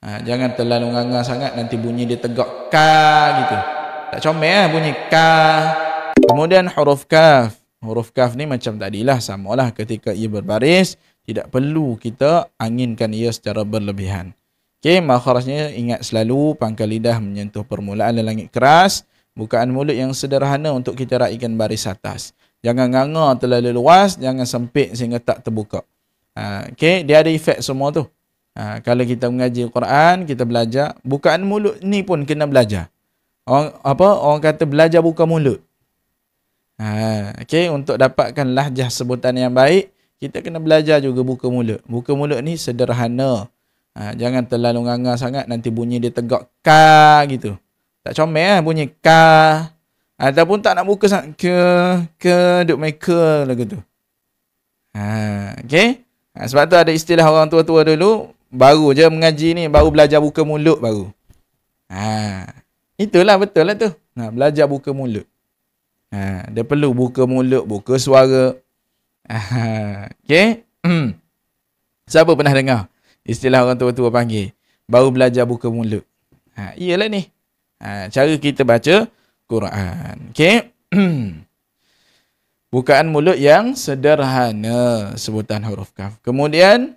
Jangan terlalu nganga sangat, nanti bunyi dia tegak ka gitu. Tak comel bunyi ka. Kemudian huruf kaf. Huruf kaf ni macam tadilah, samalah ketika ia berbaris, tidak perlu kita anginkan ia secara berlebihan. Okey, makhrajnya ingat selalu pangkal lidah menyentuh permulaan dan langit keras, bukaan mulut yang sederhana untuk kita raikan baris atas. Jangan nganga terlalu luas, jangan sempit sehingga tak terbuka. Okey, dia ada efek semua tu. Kalau kita mengaji Quran, kita belajar, bukaan mulut ni pun kena belajar. Orang kata belajar buka mulut. Okey, untuk dapatkan lahjah sebutan yang baik, kita kena belajar juga buka mulut. Buka mulut ni sederhana. Jangan terlalu nganga sangat, nanti bunyi dia tegak ka gitu. Tak comel bunyi ka. Ataupun tak nak buka sangat ke duk main ke lagu tu. Okey. Sebab tu ada istilah orang tua-tua dulu, baru je mengaji ni, baru belajar buka mulut baru. Itulah betul lah tu. Belajar buka mulut. Dia perlu buka mulut, buka suara. Okey. Siapa pernah dengar istilah orang tua-tua panggil baru belajar buka mulut? Iyalah ni. Cara kita baca Quran. Okey. Bukaan mulut yang sederhana, sebutan huruf kaf. Kemudian